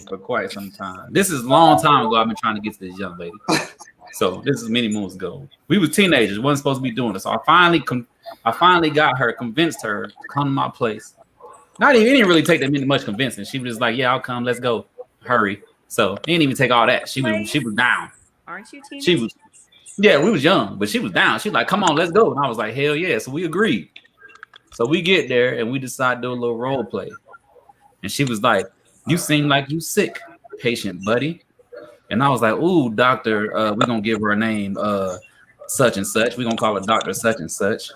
for quite some time. This is a long time ago. I've been trying to get to this young lady. So this is many moons ago. We were teenagers. wasn't supposed to be doing this. So I finally got her, convinced her to come to my place. Not even, it didn't really take that much convincing. She was like, "Yeah, I'll come. Let's go. Hurry." So it didn't even take all that. She was down. Aren't you teenagers? She was, yeah, we was young, but she was down. She was like, "Come on, let's go." And I was like, "Hell yeah!" So we agreed. So we get there and we decide to do a little role play. And she was like, "You seem like you sick, patient buddy." And I was like, "Ooh, doctor, we're gonna give her a name, such and such. We're gonna call her Doctor Such and Such."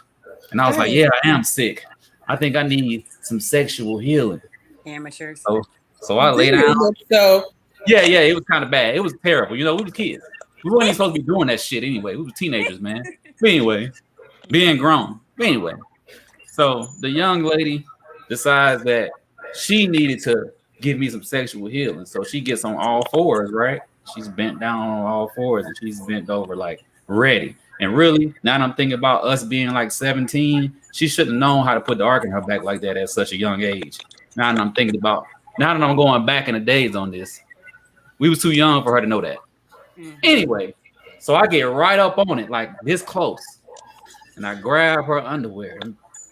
And I was like, "Yeah, I am sick. I think I need some sexual healing." Amateurs. So I lay down. Yeah, it was kind of bad. It was terrible. You know, we were kids. We weren't even supposed to be doing that shit anyway. We were teenagers, man. But anyway, being grown. But anyway, so the young lady decides that she needed to give me some sexual healing. So she gets on all fours, right? She's bent down on all fours and she's bent over like ready. And really, now that I'm thinking about us being like 17, she shouldn't have known how to put the arc in her back like that at such a young age. Now that I'm going back in the days on this, we was too young for her to know that. Anyway, so I get right up on it like this close. And I grab her underwear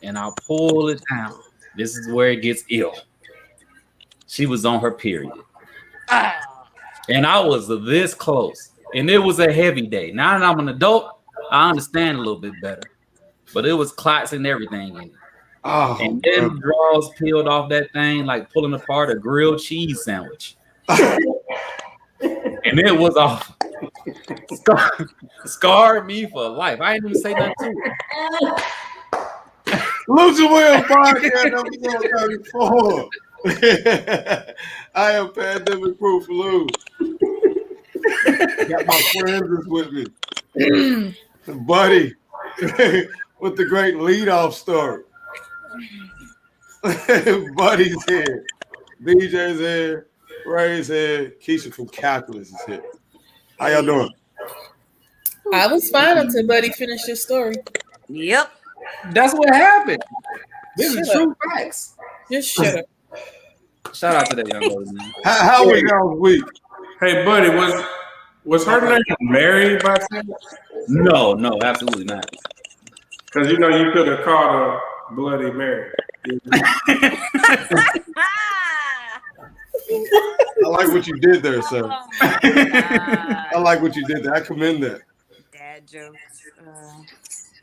and I pull it down. This is where it gets ill. She was on her period. And I was this close. And it was a heavy day. Now that I'm an adult, I understand a little bit better. But it was clots and everything in it. And then draws peeled off that thing like pulling apart a grilled cheese sandwich. And it was awful. Scarred me for life. I didn't even say nothing to it. Luciouss podcast episode 34. I am pandemic proof Lou. Got my friends with me. Buddy with the great leadoff story. Buddy's here. BJ's here. Ray's here. Keisha from Calculus is here. How y'all doing? I was fine until Buddy finished his story. Yep. That's what happened. This is true facts. Just shut up. Shout out to that young lady, man. How was y'all's week? Hey, buddy, was her name Mary by chance? No, absolutely not. Because you know you could have called her Bloody Mary. I like what you did there, sir. Oh my I like what you did there. I commend that. Dad jokes.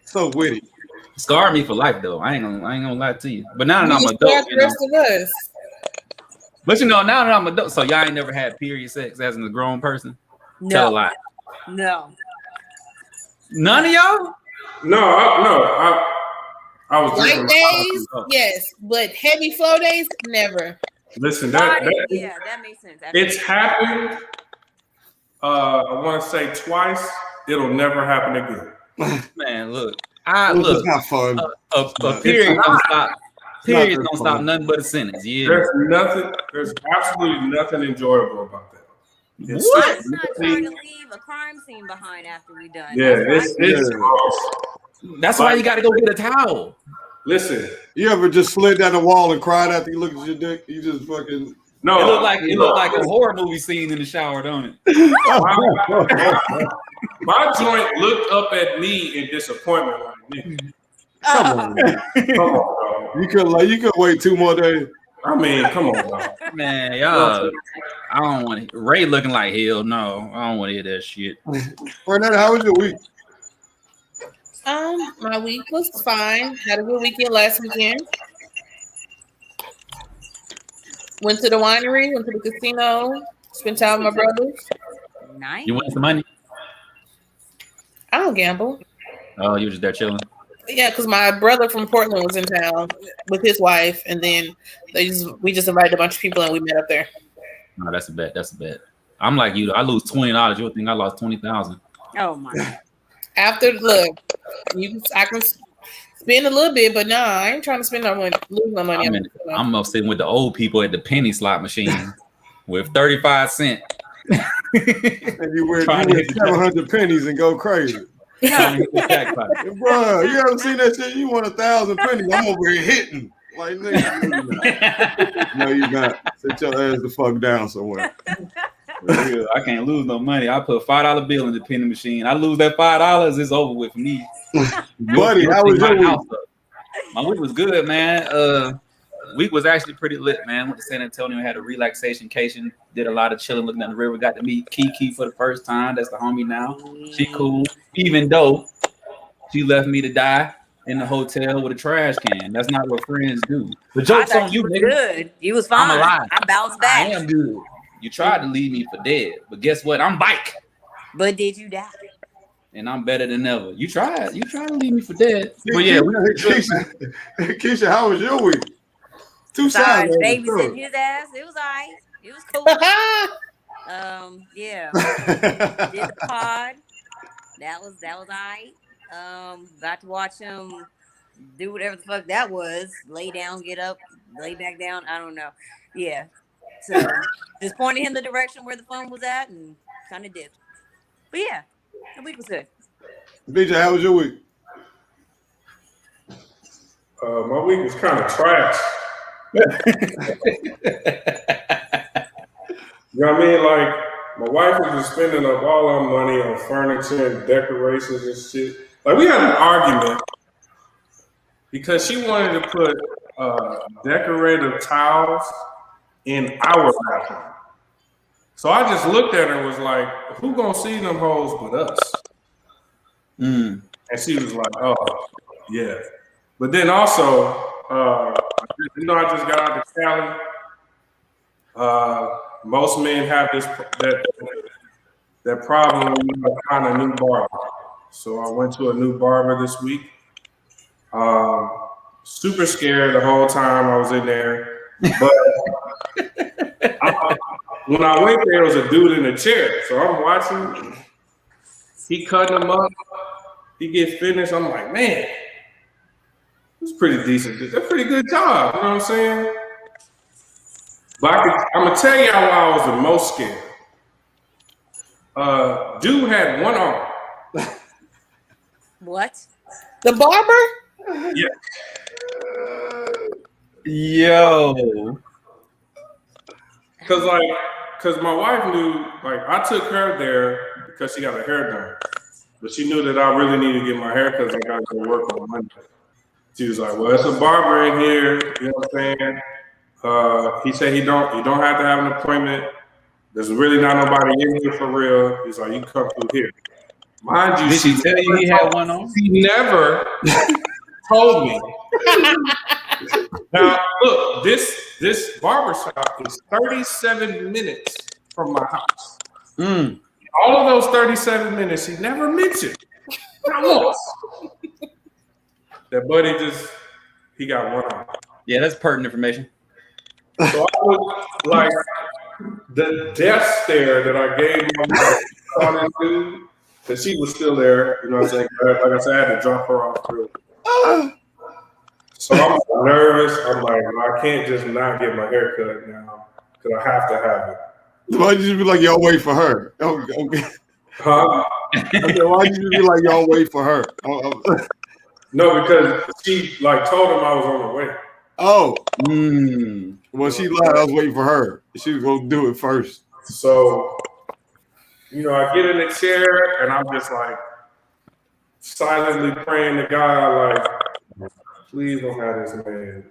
So witty. Scarred me for life, though. I ain't gonna lie to you. But now that I'm adult, The rest of us. But you know, now that I'm adult, so y'all ain't never had period sex as a grown person? No. Tell a lie. No. None of y'all? No. I was Light days, yes, but heavy flow days, never. Listen, that makes sense. It's happened. I want to say twice. It'll never happen again. Man, look. It's not fun. A period don't stop. Periods don't stop nothing but a sentence. Yeah. There's absolutely nothing enjoyable about that. I'm not trying to leave a crime scene behind after we're done. Yeah, it's That's why you got to go get a towel. Listen, you ever just slid down the wall and cried after you looked at your dick? You just fucking no. It looked like a horror movie scene in the shower, don't it? My joint looked up at me in disappointment. Like, nigga. Come on, dog. You could wait 2 more days. I mean, come on, dog. Man, y'all. I don't want to. Ray looking like hell. No, I don't want to hear that shit. Renata, how was your week? My week was fine. Had a good weekend last weekend. Went to the winery, went to the casino, spent time with my brothers. Nice. You win some money? I don't gamble. Oh, you were just there chilling? Yeah, because my brother from Portland was in town with his wife, and then we just invited a bunch of people and we met up there. No, that's a bet. I'm like you. I lose $20. You'll think I lost 20,000. Oh my. After I can spend a little bit, but I ain't trying to spend no money, lose no money. I'm up sitting with the old people at the penny slot machine with 35 cents. And you wear 700 pennies and go crazy. Yeah. Bro, you haven't seen that shit? You want 1,000 pennies? I'm over here hitting. Like, nigga, no, you're not. Sit your ass the fuck down somewhere. I can't lose no money. I put $5 bill in the penny machine. I lose that $5, it's over with for me. Buddy, how was your week? My week was good, man. Week was actually pretty lit, man. Went to San Antonio, had a relaxation, did a lot of chilling, looking at the river. Got to meet Kiki for the first time. That's the homie now. She cool, even though she left me to die in the hotel with a trash can. That's not what friends do. The joke's on you, nigga. Good. You was fine. I'm alive. I bounced back. I am good. You tried to leave me for dead, but guess what? I'm bike. But did you die? And I'm better than ever. You tried to leave me for dead. But yeah, Keisha, how was your week? Two sides. Babysitting his ass. It was all right. It was cool. Yeah. Did the pod. That was all right. Got to watch him do whatever the fuck that was. Lay down, get up, lay back down. I don't know. Yeah. So just pointed him the direction where the phone was at and kind of did. But yeah, the week was good. BJ, how was your week? My week was kind of trash. You know what I mean? Like, my wife was just spending up all our money on furniture and decorations and shit. Like, we had an argument because she wanted to put decorative tiles in our bathroom. So I just looked at her and was like, who gonna see them hoes but us? And she was like, oh, yeah. But then also, I just got out of Cali. Most men have that problem when you find a new barber. So I went to a new barber this week. Super scared the whole time I was in there. But when I went there, there was a dude in a chair. So I'm watching. He cutting them up. He get finished. I'm like, man, it's pretty decent. That's a pretty good job. You know what I'm saying? But I'm going to tell y'all why I was the most scared. Dude had one arm. What? The barber? Yeah. Yo. Because my wife knew, like, I took her there because she got her hair done. But she knew that I really needed to get my hair because I got to go work on Monday. She was like, well, it's a barber in here. You know what I'm saying? He said you don't have to have an appointment. There's really not nobody in here for real. He's like, you can come through here. Mind you, did she tell you he had one on? He never told me. Now, look, this barbershop is 37 minutes from my house. All of those 37 minutes, he never mentioned. Not once. That buddy he got one on. Yeah, that's pertinent information. So I was like, the death stare that I gave my mom to, that she was still there. You know what I'm saying? Like I said, I had to drop her off through. So I'm nervous. I'm like, I can't just not get my hair cut now because I have to have it. Why'd you just be like, y'all wait for her? Okay. Huh? Okay, why'd you just be like, y'all wait for her? No, because she told him I was on the way. Oh. Well, she lied. I was waiting for her. She was going to do it first. So, I get in the chair and I'm just like silently praying to God, like, please don't have this man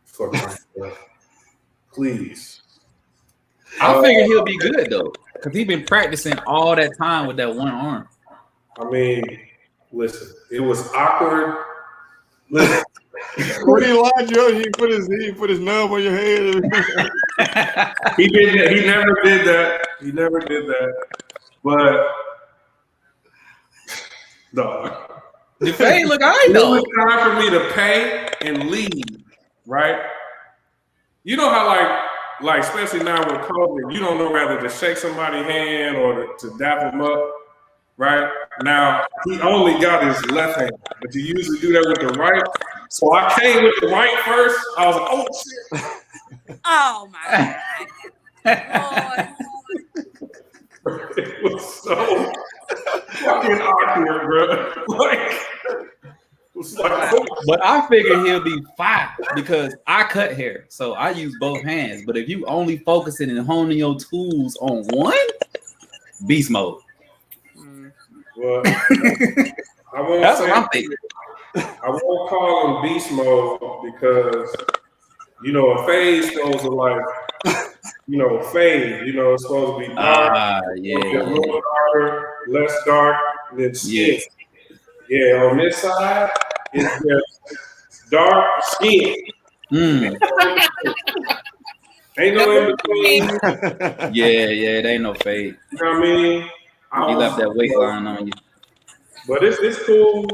fuck my stuff. Please. I figure he'll be good though, because he's been practicing all that time with that one arm. I mean, listen, it was awkward. Listen. When he lied you up, he put his nub on your head. He did that. He never did that. But dog. The pay look all right It though. was time for me to pay and leave, right? You know how like especially now with COVID, you don't know whether to shake somebody's hand or to dap them up, right? Now he only got his left hand, but you usually do that with the right. So I came with the right first. I was like, oh shit. Oh my God. It was so fucking awkward, bro. It was like, oh But I figure he'll be 5 because I cut hair, so I use both hands. But if you only focusing and honing your tools on one, beast mode. Well, I won't That's say, what I'm thinking. I won't call him beast mode because a fade supposed to like fade. It's supposed to be dark, a little darker, less dark than skin. Yeah, on this side it's just dark skin. Ain't no in between. Yeah, it ain't no fade. You know what I mean? He left that weight line on you. But it's cool.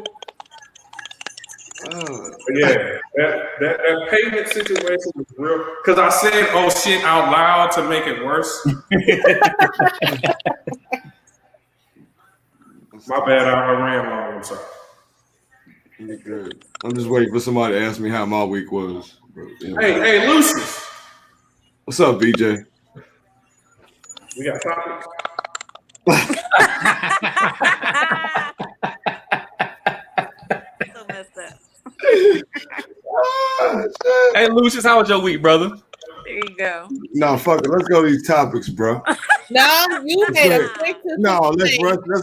Yeah, that payment situation was real. Because I said, "Oh shit" out loud to make it worse. My bad, I ran long. I'm sorry. Good. I'm just waiting for somebody to ask me how my week was. Hey, Lucious. What's up, BJ? We got topics. So messed up. Hey, Lucious, how was your week, brother? There you go. No, fuck it. Let's go to these topics, bro. No, you made a quick. No, let's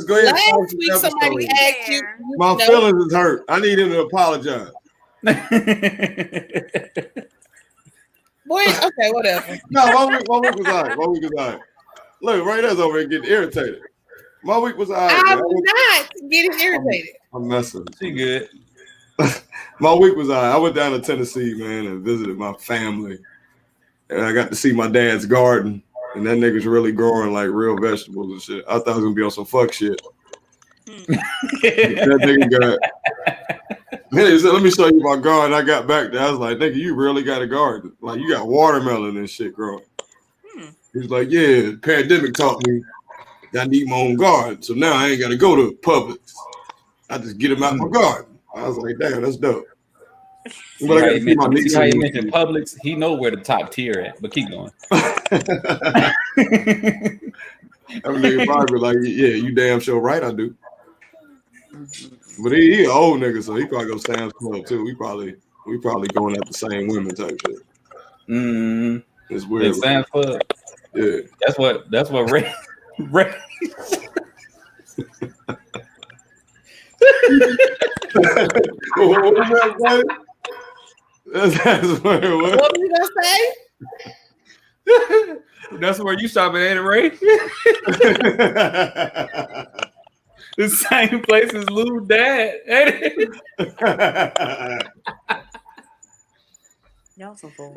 go ahead. Last week somebody asked you. My feelings is hurt. I need him to apologize. Boy, okay, whatever. No, my week was all right. Look, right there's over here getting irritated. My week was all right. I'm not getting irritated. I'm messing. She good. My week was all right. I went down to Tennessee, man, and visited my family. And I got to see my dad's garden. And that nigga's really growing like real vegetables and shit. I thought I was gonna be on some fuck shit. That nigga got. He said, "Let me show you my garden." I got back there. I was like, "Nigga, you really got a garden? Like you got watermelon and shit growing." He's like, "Yeah, the pandemic taught me that I need my own garden, so now I ain't got to go to Publix. I just get them out my garden." I was like, "Damn, that's dope." But I got to see how you mentioned Publix. He know where the top tier at, but keep going. That nigga probably like, "Yeah, you damn sure right, I do." But he an old nigga, so he probably go Sam's Club too. We probably going at the same women type shit. It's weird. Sam's Club. Yeah, that's what Ray. What was that, buddy? That's what it was. What were you gonna say? That's where you shopping, ain't it, Ray? The same place as Lou's dad, ain't it? Y'all so full.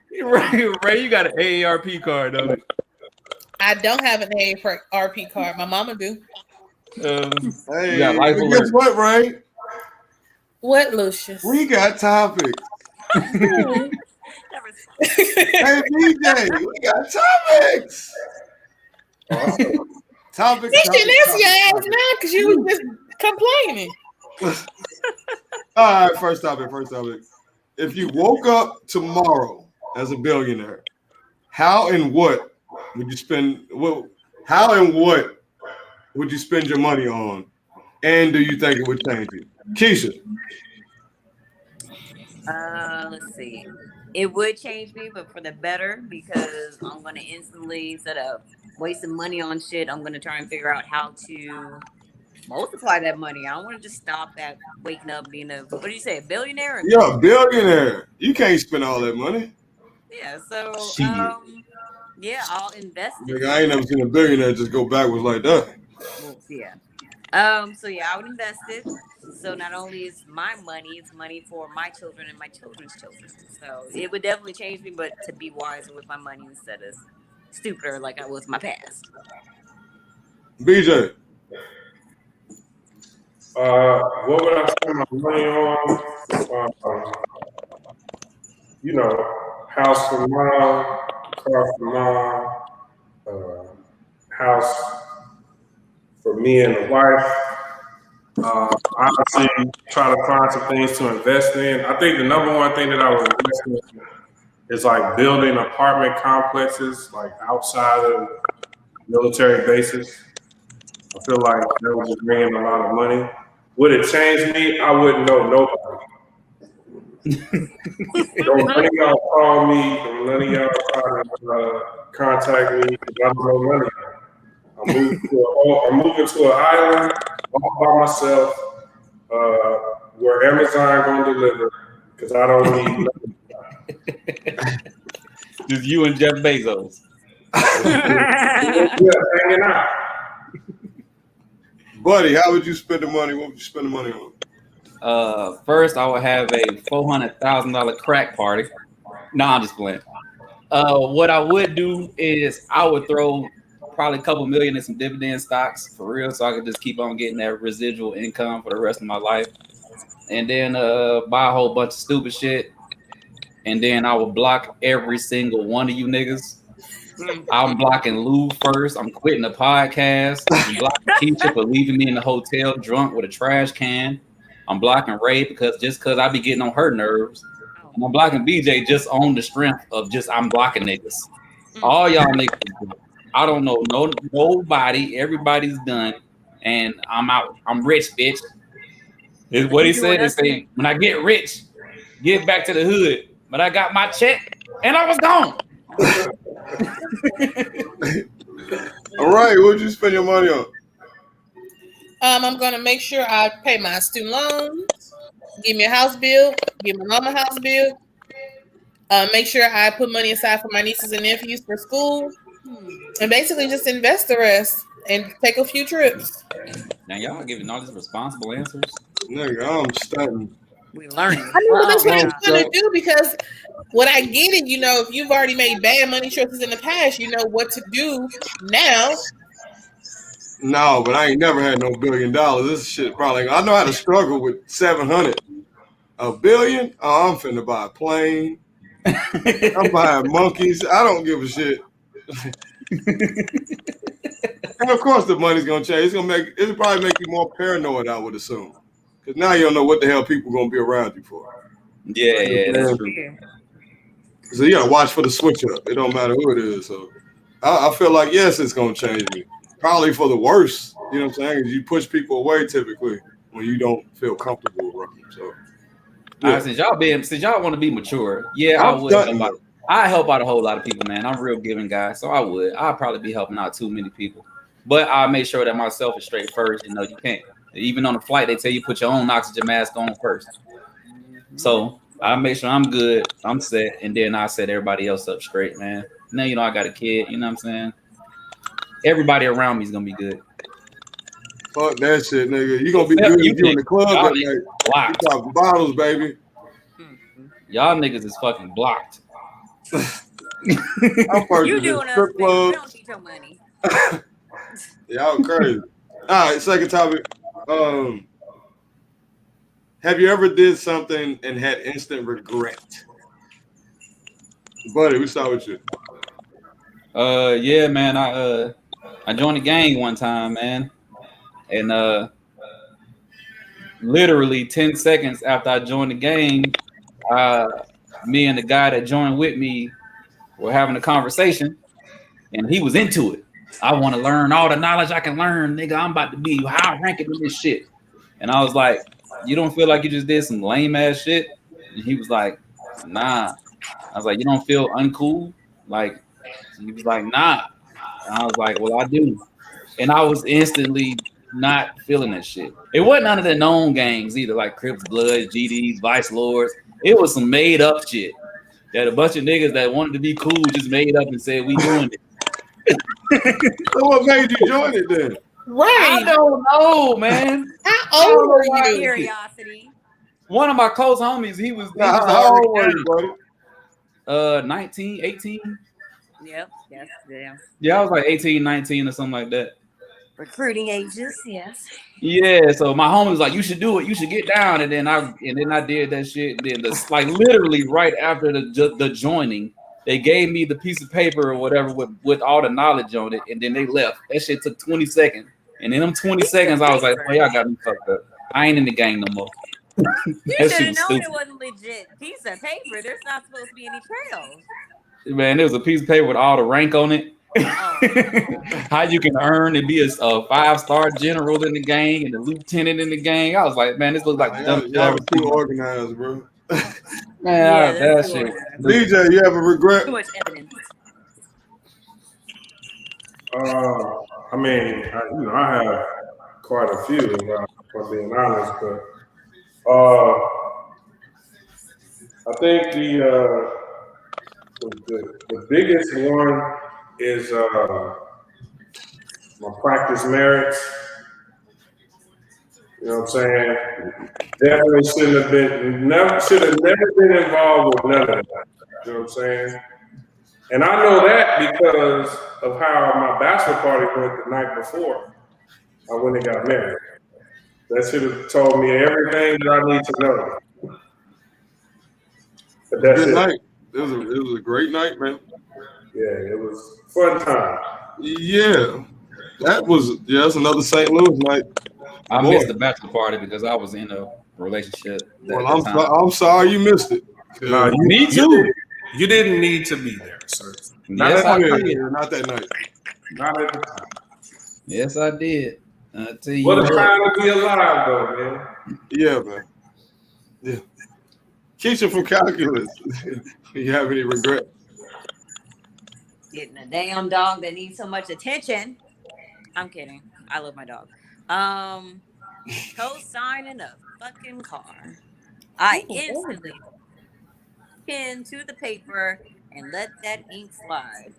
Ray, you got an AARP card, don't you? I don't have an AARP card. My mama do. Hey, got life guess alert. what, Ray? What, Lucious? We got topics. Hey, DJ, we got topics. Topics. You should answer your ass now because you was just complaining. All right, first topic. If you woke up tomorrow as a billionaire, how and what would you spend? How and what would you spend your money on? And do you think it would change you? Keisha. Let's see. It would change me, but for the better, because I'm gonna instantly, instead of wasting money on shit, I'm gonna try and figure out how to multiply that money. I don't want to just stop at waking up being a, what do you say, a billionaire? You're a billionaire. You can't spend all that money. Yeah, so yeah, I'll invest it. Nigga, I ain't never seen a billionaire just go backwards like that. Well, yeah. So yeah, I would invest it. So not only is my money, it's money for my children and my children's children. So it would definitely change me, but to be wiser with my money instead of stupider like I was in my past. BJ. What would I spend my money on? House for mom, car for mom, house for me and the wife. Honestly, try to find some things to invest in. I think the number one thing that I would invest in is like building apartment complexes like outside of military bases. I feel like that would just bring in a lot of money. Would it change me? I wouldn't know nobody. Don't none of y'all call me. Don't none of y'all try to contact me. I don't know none of y'all. I'm moving to an island all by myself, where Amazon gonna deliver because I don't need nothing. Just you and Jeff Bezos. Yeah, hanging out. Buddy, how would you spend the money? What would you spend the money on? First, I would have a $400,000 crack party. No, I'm just playing. What I would do is I would throw probably a couple million in some dividend stocks for real, so I could just keep on getting that residual income for the rest of my life. And then buy a whole bunch of stupid shit. And then I would block every single one of you niggas. I'm blocking Lou first. I'm quitting the podcast. I'm blocking Keisha for leaving me in the hotel drunk with a trash can. I'm blocking Ray because I be getting on her nerves. And I'm blocking BJ just on the strength of I'm blocking niggas. All y'all niggas. I don't know nobody. Everybody's done. And I'm out. I'm rich, bitch. Is what he said. Is say when I get rich, get back to the hood. But I got my check and I was gone. All right, what would you spend your money on? I'm gonna make sure I pay my student loans, give me a house bill, give my mom a house bill. Make sure I put money aside for my nieces and nephews for school, and basically just invest the rest and take a few trips. Now y'all giving all these responsible answers. Nigga, I'm stunning. We learning. I mean, that's what I'm trying to do because what I get it, if you've already made bad money choices in the past, you know what to do now. No, but I ain't never had no $1 billion. This shit probably. I know how to struggle with 700. $1 billion? Oh, I'm finna buy a plane. I'm buying monkeys. I don't give a shit. And of course, the money's gonna change. It'll probably make you more paranoid, I would assume, because now you don't know what the hell people gonna be around you for. Yeah, that's true. So you gotta watch for the switch up. It don't matter who it is. So I feel like yes, it's gonna change me. Probably for the worse. You know what I'm saying? You push people away typically when you don't feel comfortable around them. So yeah. Since y'all want to be mature, I would. I help out a whole lot of people, man. I'm a real giving guy, so I would. I'd probably be helping out too many people, but I make sure that myself is straight first. You can't. Even on the flight, they tell you put your own oxygen mask on first. So I make sure I'm good, I'm set, and then I set everybody else up straight, man. Now I got a kid. You know what I'm saying? Everybody around me is gonna be good. Fuck that shit, nigga. You gonna be good if you in the club at night. You talking bottles, baby. Y'all niggas is fucking blocked. I'm you doing us, we don't need your money. Y'all crazy. All right, second topic. Have you ever did something and had instant regret? Buddy, we start with you. Yeah, man. I joined the gang one time, man, and literally 10 seconds after I joined the gang, me and the guy that joined with me were having a conversation, and he was into it. I want to learn all the knowledge I can learn, nigga. I'm about to be high ranking in this shit. And I was like, you don't feel like you just did some lame ass shit? And he was like, nah. I was like, you don't feel uncool? Like, he was like, nah. And I was like, well, I do. And I was instantly not feeling that shit. It wasn't none of the known gangs either, like Crips, Bloods, GDs, Vice Lords. It was some made up shit that a bunch of niggas that wanted to be cool just made up and said, we doing it. So what made you join it then? Right. I don't know, man. How old were you? Curiosity. One of my close homies, he was how old were you, buddy? 19, 18. Yep. Yes. Yeah. Yeah, I was like 18, 19 or something like that. Recruiting ages, yes. Yeah, so my homie was like, "You should do it. You should get down." And then I did that shit. And then like literally right after the joining, they gave me the piece of paper or whatever with all the knowledge on it, and then they left. That shit took 20 seconds, and in them 20 seconds, I was like, "Oh, y'all got me fucked up. I ain't in the gang no more." You should have known it wasn't legit piece of paper. There's not supposed to be any trails. Man, there was a piece of paper with all the rank on it. How you can earn and be a 5-star general in the gang and a lieutenant in the gang. I was like, man, this looks like the dumbest shit I y'all ever was too seen. organized, bro. Man, that shit. DJ, you have a regret? Too much evidence. I mean, I have quite a few, if I'm being honest, but I think the biggest one is my practice merits. You know what I'm saying? Definitely should have never been involved with none of that. You know what I'm saying? And I know that because of how my bachelor party went the night before I went and got married. That should have told me everything that I need to know. But that's Good it. night. It was a great night, man. Yeah, it was a fun time. Yeah. That's another St. Louis night. I missed the bachelor party because I was in a relationship. Well, I'm sorry you missed it. No, me too. You didn't need to be there, sir. Yes, I did. Not that night. Not at the time. Yes, I did. I tell you what a time to be alive, though, man. Yeah, man. Yeah. Keisha from calculus. You have any regret? Getting a damn dog that needs so much attention. I'm kidding. I love my dog. Co-signing a fucking car. I instantly pen to the paper and let that ink slide.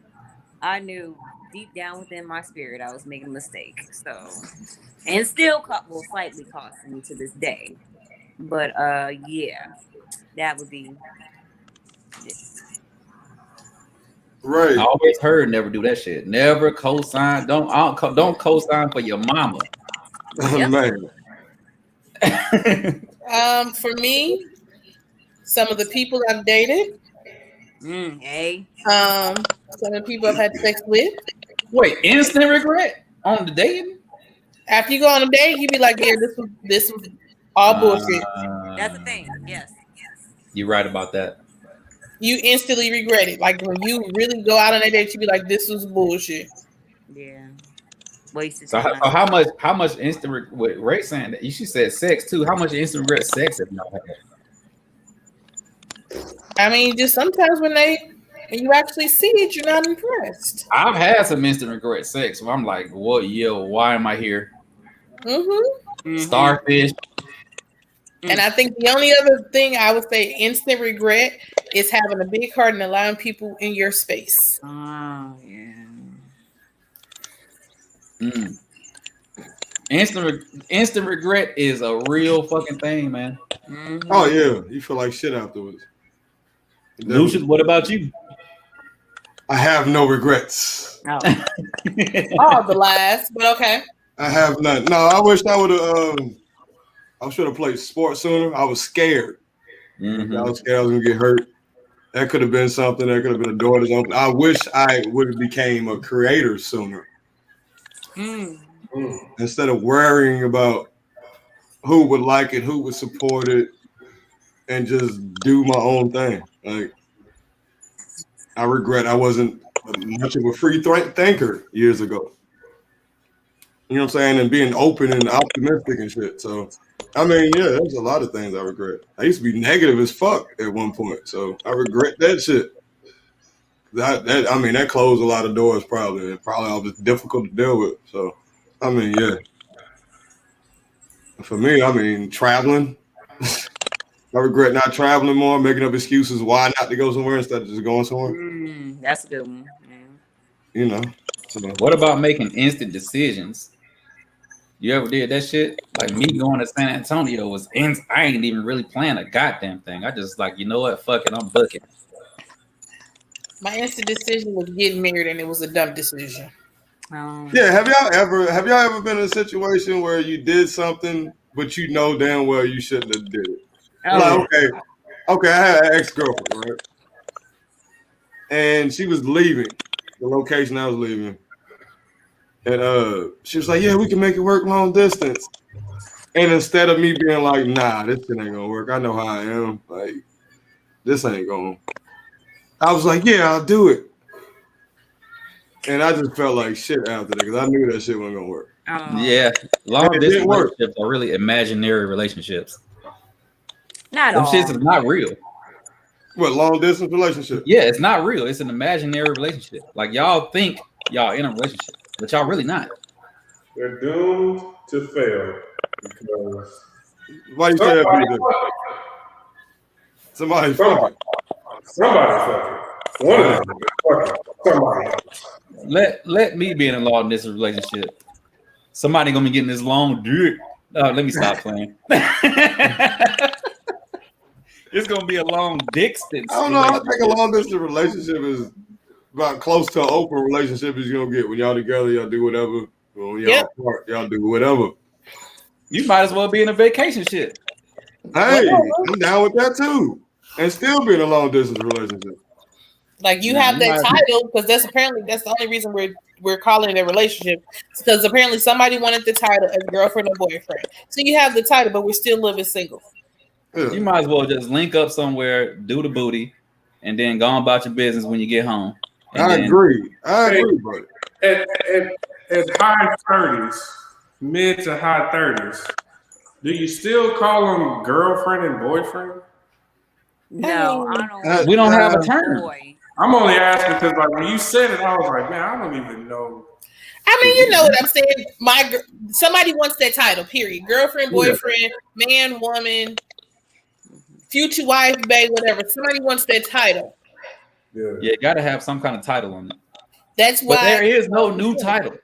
I knew deep down within my spirit I was making a mistake. So, and still slightly costing me to this day. But yeah, that would be it. Right. I always heard never do that shit. Never co-sign. Don't co-sign for your mama. Man. For me, some of the people I've dated. Hey. Some of the people I've had sex with. Wait, instant regret on the dating? After you go on a date, you be like, "Yeah, this was all bullshit." That's the thing. Yes. You're right about that. You instantly regret it. Like when you really go out on a date, you be like, "This was bullshit." Yeah. Wasted So time. how much instant regret? Ray saying that she said sex too. How much instant regret sex have y'all had? I mean, just sometimes when you actually see it, you're not impressed. I've had some instant regret sex where I'm like, what? Yo, why am I here? Starfish. And I think the only other thing I would say instant regret is having a big heart and allowing people in your space. Oh, yeah. Instant regret is a real fucking thing, man. Oh yeah, you feel like shit afterwards. Lucious, what about you? I have no regrets. Oh, The last, but okay. I have none. No, I wish I would have. I should have played sports sooner. I was scared. I was scared I was gonna get hurt. That could have been something. That could have been a door to something. I wish I would have became a creator sooner. Instead of worrying about who would like it, who would support it, and just do my own thing. Like, I regret I wasn't much of a free thinker years ago. You know what I'm saying? And being open and optimistic and shit. So, I mean, yeah, there's a lot of things I regret. I used to be negative as fuck at one point. So, I regret that shit. That closed a lot of doors probably. And probably all just difficult to deal with. So, I mean, yeah. For me, I mean, traveling. I regret not traveling more, making up excuses why not to go somewhere instead of just going somewhere. That's a good one. Yeah. You know. So, what about making instant decisions? You ever did that shit? Like me going to San Antonio I ain't even really planning a goddamn thing. I just like, you know what? Fuck it, I'm booking. My instant decision was getting married, and it was a dumb decision. Yeah, have y'all ever been in a situation where you did something but you know damn well you shouldn't have did it? Like, okay, I had an ex-girlfriend, right? And she was leaving the location I was leaving. And she was like, yeah, we can make it work long distance. And instead of me being like, nah, this shit ain't gonna work. I know how I am. Like, this ain't gonna. I was like, yeah, I'll do it. And I just felt like shit after that because I knew that shit wasn't gonna work. Yeah, long distance relationships are really imaginary relationships. Not Them all. shits is not real. What, long distance relationship? Yeah, it's not real. It's an imaginary relationship. Like y'all think y'all in a relationship, but y'all really not. They're doomed to fail because Why you say that, Peter? Somebody fucking. Somebody fucking. One of them fucking somebody else. Let me be in a long distance relationship. Somebody gonna be getting this long dick. Let me stop playing. It's gonna be a long distance. I don't know. I think a long distance relationship is about close to an open relationship as you're gonna get. When y'all together, y'all do whatever. When y'all apart, y'all do whatever. You might as well be in a vacation shit. Hey, I'm down with that too. And still be in a long distance relationship. Like you have that title because that's the only reason we're calling it a relationship. Because apparently somebody wanted the title as girlfriend or boyfriend. So you have the title, but we're still living single. Yeah. You might as well just link up somewhere, do the booty, and then go on about your business when you get home. I agree, buddy. At high 30s, mid to high 30s, do you still call them girlfriend and boyfriend? No, I don't. We don't have a term. Boy. I'm only asking because, like, when you said it, I was like, man, I don't even know. I mean, you know what I'm saying. Somebody wants that title. Period. Girlfriend, boyfriend, man, woman, future wife, babe, whatever. Somebody wants that title. Yeah, gotta have some kind of title on it. That's why. But there is no new title.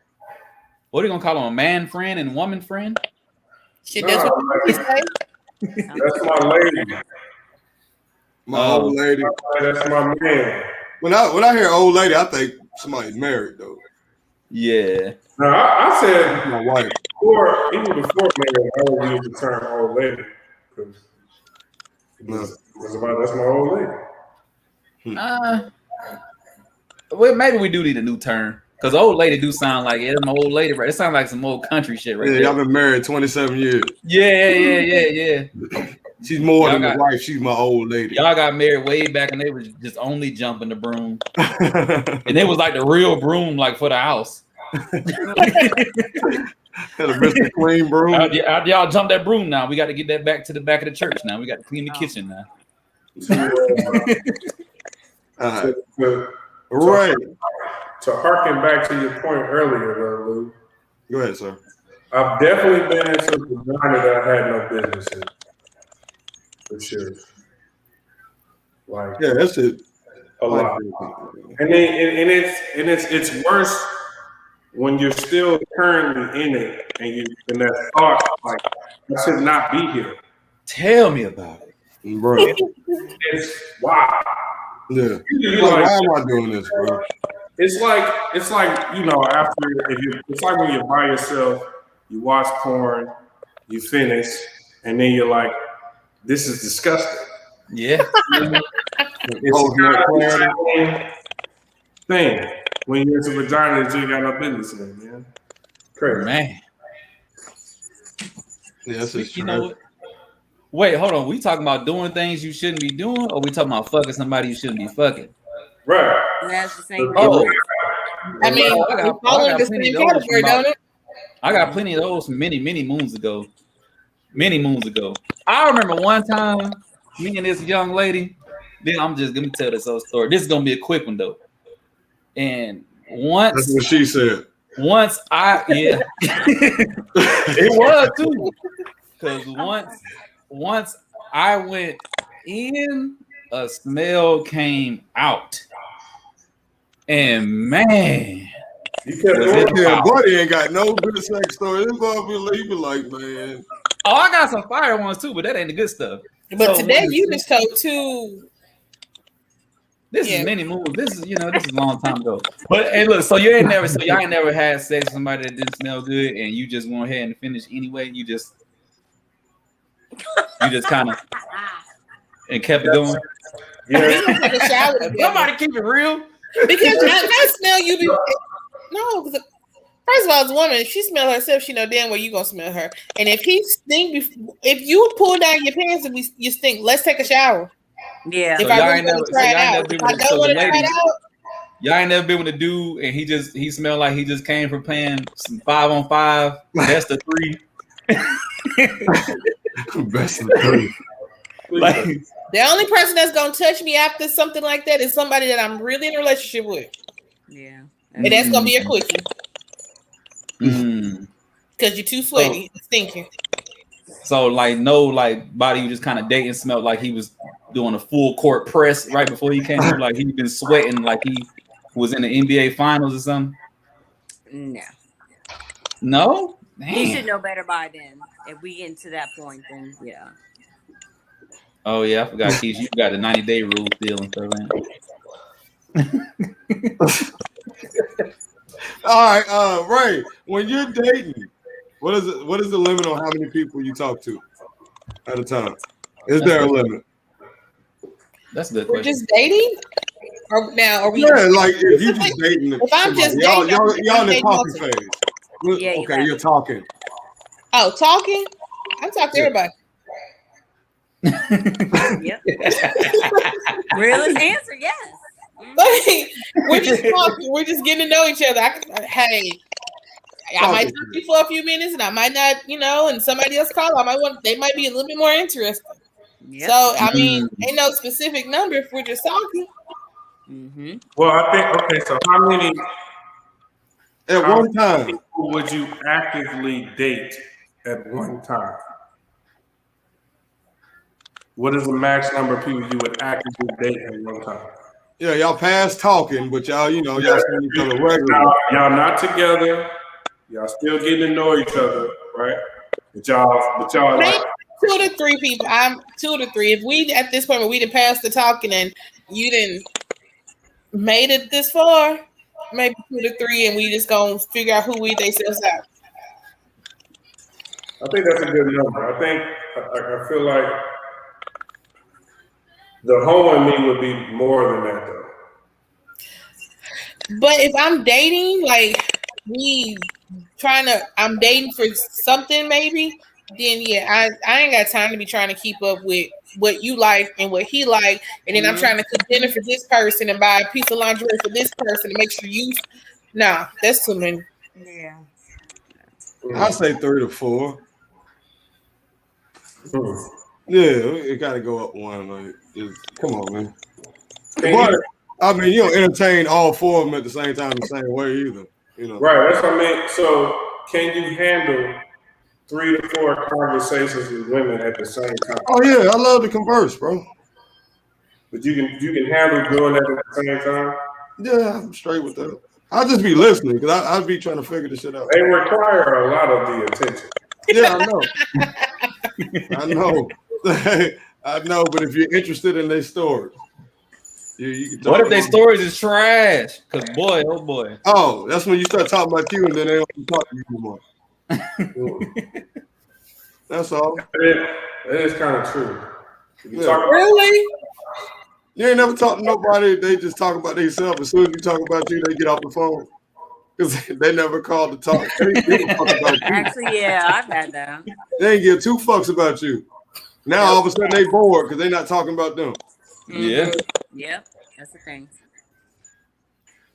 What are you gonna call them? A man friend and woman friend? Shit, that's what you say. That's my lady. My old lady. That's my man. When I hear old lady, I think somebody's married though. Yeah. No, I said my wife. Even before man, I would use the term old lady because that's my old lady. Well, maybe we do need a new term because old lady do sound like it's my old lady, right? It sounds like some old country shit, right? Yeah, there. y'all been married 27 years. Yeah. She's more than a wife. She's my old lady. Y'all got married way back and they were just only jumping the broom. And it was like the real broom, like for the house. Had a Mr. Clean broom. Y'all jump that broom now. We got to get that back to the back of the church now. We got to clean the kitchen now. Right. To harken back to your point earlier, though, Lou. Go ahead, sir. I've definitely been in some vagina that I had no business in. For sure. Like, yeah, that's it. A lot. And it's worse when you're still currently in it and that thought like I should not be here. Tell me about it. Bro. It's wow. Yeah. Why am I doing this, bro? It's like it's like when you're by yourself, you watch porn, you finish, and then you're like, this is disgusting. Yeah. It's the thing when you're in a vagina that you ain't got no business in, man. Crazy. Man. Yeah, that's just you know what? Wait, hold on. We talking about doing things you shouldn't be doing, or we talking about fucking somebody you shouldn't be fucking? Right. That's the same. Oh. I mean, I got plenty of those from many moons ago. Many moons ago. I remember one time, me and this young lady, then I'm just gonna tell this whole story. This is gonna be a quick one though. And once that's what she said. It was too. Because once I went in, a smell came out. And man, buddy ain't got no good sex story. This boy be like, man. Oh, I got some fire ones too, but that ain't the good stuff. But so today you just told two. This is many moves. This is a long time ago. But hey, look, y'all ain't never had sex with somebody that didn't smell good, and you just went ahead and finished anyway. You just kind of and kept it going. Yeah. Take a shower. Somebody keep it real. Because I smell you. No, because first of all, as a woman, if she smell herself, she know damn well you gonna smell her. And if he stink, if you pull down your pants and you stink, let's take a shower. Yeah. If I really want to try it out, if I don't want to try it out, Y'all ain't never been with a dude and he smelled like he just came from playing some 5-on-5, best of 3. Best of 3. Like, the only person that's gonna touch me after something like that is somebody that I'm really in a relationship with. Yeah. And that's gonna be a quickie. Mm. Because you're too sweaty, stinking. So like no like body you just kind of dating smelled like he was doing a full court press right before he came here, like he'd been sweating like he was in the NBA finals or something. No. No? He should know better by then. If we get to that point, then yeah. Oh yeah, I forgot, Keisha. You got the 90-day rule still and stuff, man. All right, Ray. When you're dating, what is it? What is the limit on how many people you talk to at a time? Is there a limit? That's a good We're question. just dating? Or now are we? Yeah, like if you just dating, if I'm just y'all dating, in the talking phase. Yeah, Okay, you're talking. Oh, talking? I'm talking to everybody. Yep. Realist answer, yes. Like, we're just talking. We're just getting to know each other. I might talk to you for a few minutes, and I might not, and somebody else call. They might be a little bit more interested. Yep. So I mean, ain't no specific number if we're just talking. Mm-hmm. Well, I think okay. So how many at one time people would you actively date at one time? What is the max number of people you would actively date at one time? Yeah, y'all past talking, but y'all seeing each other regularly. Y'all not together. Y'all still getting to know each other, right? But y'all like 2 to 3 people. I'm 2 to 3. If we at this point where we done passed the talking and you didn't made it this far, maybe 2 to 3, and we just gonna figure out who we themselves out. I think that's a good number. I feel like the hoe in me would be more than that, though. But if I'm dating, like I'm dating for something, maybe, then yeah, I ain't got time to be trying to keep up with what you like and what he like, and then I'm trying to cook dinner for this person and buy a piece of lingerie for this person to make sure Nah, that's too many. Yeah. I say 3 to 4. Yeah, it got to go up one. Like, come on, man. But I mean, you don't entertain all 4 of them at the same time, the same way either. Right. That's what I mean. So, can you handle 3 to 4 conversations with women at the same time? Oh yeah, I love to converse, bro. But you can handle doing that at the same time. Yeah, I'm straight with that. I'll just be listening because I'll be trying to figure this shit out. They require a lot of the attention. Yeah, I know. I know. I know, but if you're interested in their stories, you can talk. What if their stories is trash? Because boy, oh boy. Oh, that's when you start talking about you and then they don't talk to you anymore. That's all. It is kind of true. Really? You ain't never talked to nobody. They just talk about themselves. As soon as you talk about you, they get off the phone because they never called to talk. They didn't give a fuck about you. Actually, yeah, I've had that. They ain't give 2 fucks about you. Now all of a sudden they bored because they're not talking about them. Mm-hmm. Yeah. Yep, that's the thing.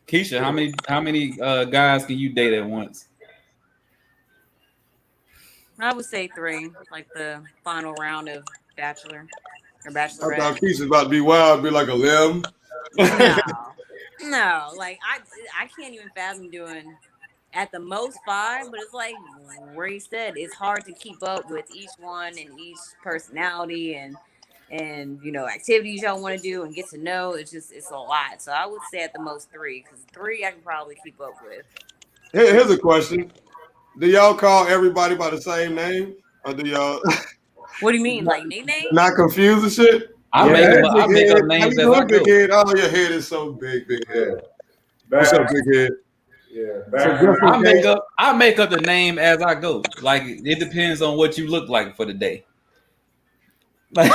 Keisha, how many guys can you date at once? I would say 3, like the final round of Bachelor or Bachelorette. I thought Keisha's about to be wild, be like a limb. No, like I can't even fathom doing at the most 5, but it's like Ray said, it's hard to keep up with each one and each personality and activities y'all want to do and get to know. It's a lot. So I would say at the most 3, because 3 I can probably keep up with. Here's a question. Do y'all call everybody by the same name? Or do y'all What do you mean? Like nickname? not confuse the shit? I make up names as I go. Big head. Oh, your head is so big head. What's up, big head? Yeah. I make up the name as I go. Like it depends on what you look like for the day. Like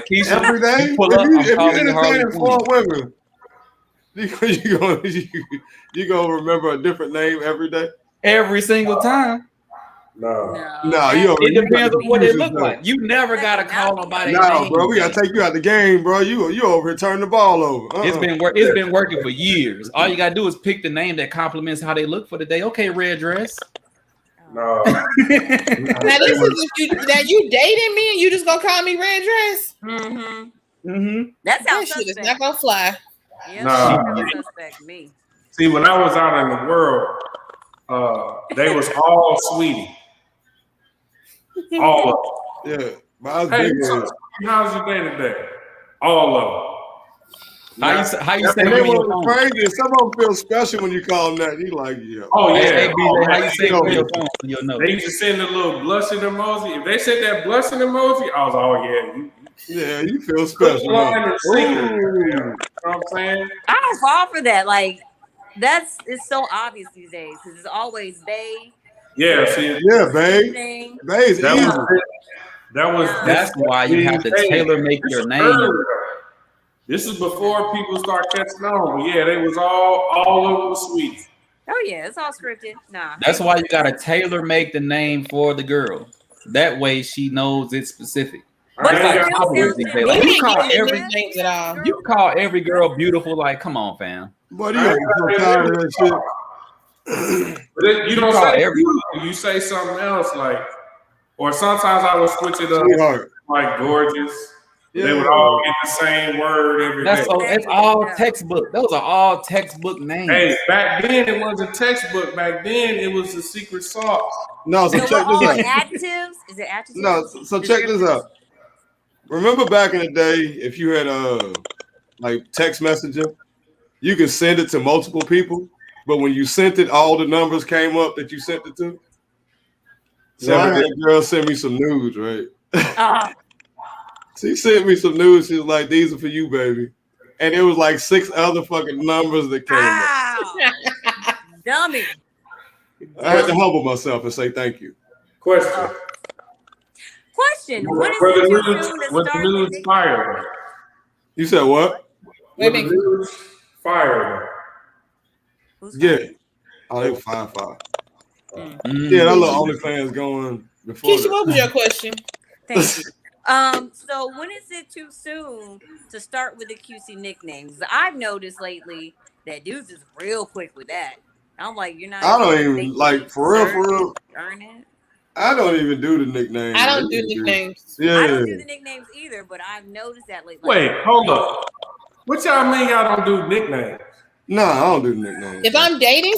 Keisha, every day. You pull up, I'm calling you Harley entertaining 4 women, you gonna remember a different name every day? Every single time. No. It depends on what they look like. You never gotta call nobody. No, bro, we gotta take you out the game, bro. You over here turning the ball over. It's been working for years. All you gotta do is pick the name that complements how they look for the day. Okay, red dress. No. Now this is if you dating me and you just gonna call me red dress. That's how shit is not gonna fly. Yeah, No. suspect me. See, when I was out in the world, they was all sweetie. All of them. Yeah, but I was Hey, big so, how's your day today? All of them. How you say and it they on your were phone? crazy. Some of them feel special when you call them that. You like, yeah. Oh yeah. Hey, BJ, how you say it on your phone? You'll know. They used to send a little blushing emoji. If they sent that blushing emoji, I was like, oh yeah. Yeah, you feel special. You know what I'm saying? I don't fall for that. Like it's so obvious these days because it's always they. Yeah, see. Yeah, babe. Babe's easy. That's why you have to tailor make your name. This is before people start catching on. But yeah, they was all over the sweet. Oh yeah, it's all scripted. Nah. That's why you gotta tailor make the name for the girl. That way she knows it's specific. But you call every girl beautiful. Like, come on, fam. But you ain't so tired of that shit. But you don't say beautiful. You say something else, like, or sometimes I would switch it up, like gorgeous. Yeah. They would all get the same word every day. It's all textbook. Those are all textbook names. Hey, back then it wasn't textbook. Back then it was the secret sauce. No, so check this out. Adjectives? Is it adjectives? No, so check this out. Remember back in the day, if you had like text messaging, you could send it to multiple people, but when you sent it, all the numbers came up that you sent it to. So I had a girl send me some nudes, right? She sent me some news. She was like, "These are for you, baby," and it was like 6 other fucking numbers that came up. Dummy. I had to humble myself and say thank you. Question. What is it too soon to start? The news fired. You said what? The news fired. Yeah. Oh, they were 5-5. Yeah, that little OnlyFans going before. Keisha, what was your question? Thank you. So when is it too soon to start with the QC nicknames? I've noticed lately that dudes is real quick with that. I'm like, you're not. I don't even like for real. Earn it. I don't even do the nicknames. I don't do nicknames. Yeah. I don't do the nicknames either, but I've noticed that lately. Wait, hold up. What y'all mean y'all don't do nicknames? No, I don't do nicknames. If I'm dating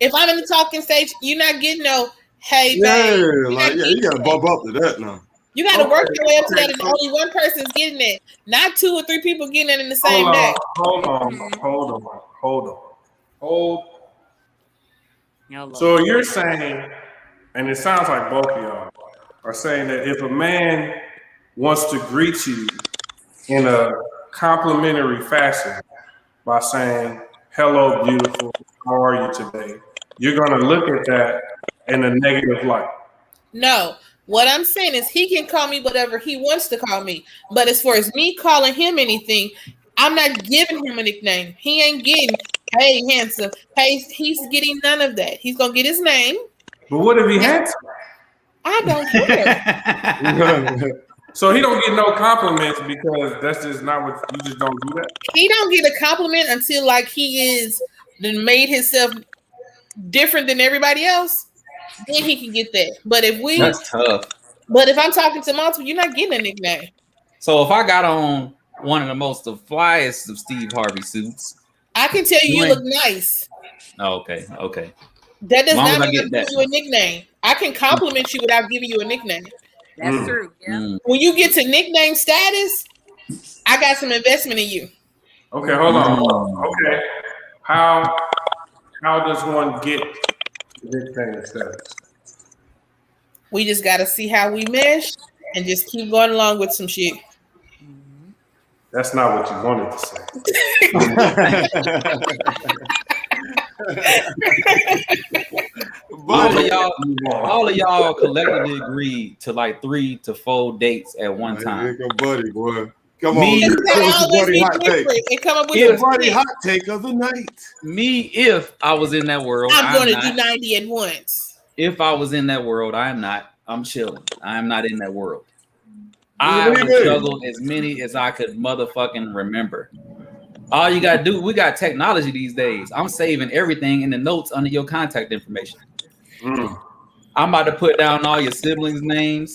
if I'm in the talking stage, you're not getting no, hey, babe. You gotta bump up to that now. You got to work your way up to that, and only one person's getting it, not 2 or 3 people getting it in the same day. Hold on. So you're saying, and it sounds like both of y'all are saying that if a man wants to greet you in a complimentary fashion by saying, "Hello, beautiful, how are you today?" you're going to look at that in a negative light. No. What I'm saying is he can call me whatever he wants to call me. But as far as me calling him anything, I'm not giving him a nickname. He ain't getting, hey, handsome. Hey, he's getting none of that. He's going to get his name. But what if he had to? I don't care. So he don't get no compliments because that's just not what you just don't do that? He don't get a compliment until like he is made himself different than everybody else. Then he can get that. But that's tough. But if I'm talking to multiple, you're not getting a nickname. So if I got on one of the most flyest of Steve Harvey suits, I can tell you look nice. Oh, okay. That does not mean give you a nickname. I can compliment you without giving you a nickname. That's true. Yeah. When you get to nickname status, I got some investment in you. Okay, hold on. Okay. How does one get nickname status? We just got to see how we mesh and just keep going along with some shit. That's not what you wanted to say. all of y'all collectively agreed to like 3 to 4 dates at one time. Buddy, boy. Come on, buddy hot take of the night. Me, if I was in that world, I'm going to do 90 at once. if I was in that world, I am not. I'm chilling. I am not in that world. I would juggle as many as I could motherfucking remember. All you gotta do, we got technology these days. I'm saving everything in the notes under your contact information. I'm about to put down all your siblings' names,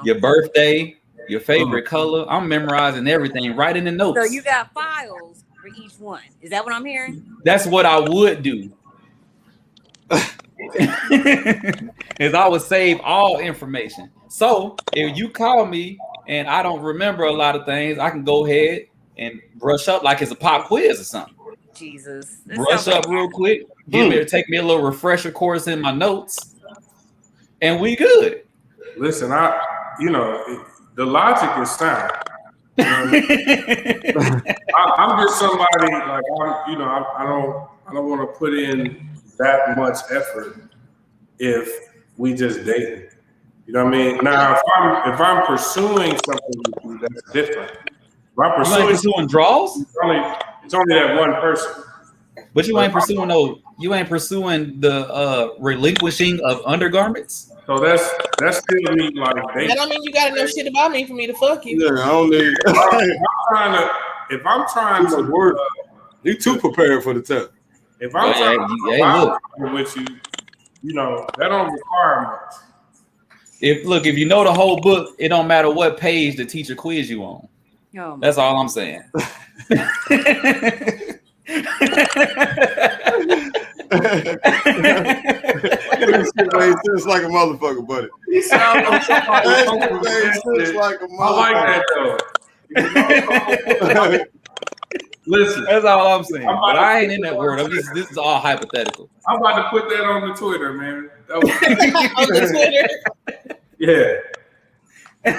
your birthday, your favorite color. I'm memorizing everything right in the notes. So you got files for each one. Is that what I'm hearing? That's what I would do. Is I would save all information. So if you call me and I don't remember a lot of things, I can go ahead and brush up like it's a pop quiz or something. Jesus. Brush up real quick. Take me a little refresher course in my notes, and we good. Listen, the logic is sound. You know what I mean? I'm just somebody like I don't want to put in that much effort if we just dating. You know what I mean? Now, if I'm pursuing something with you, that's different. If I'm pursuing draws, it's only that one person. But you ain't pursuing the relinquishing of undergarments. So that's still me like dating. That don't mean you gotta know shit about me for me to fuck you. Yeah, I don't need. If I'm trying to work, you too prepared for the test. If I'm trying to with you, that don't require much. If you know the whole book, it don't matter what page the teacher quiz you on. Oh, that's all I'm saying. It's like a motherfucker, buddy. It's like a motherfucker. I like that though. Listen, that's all I'm saying. But I ain't in that world. This is all hypothetical. I'm about to put that on the Twitter, man. That was on the Twitter. Yeah. I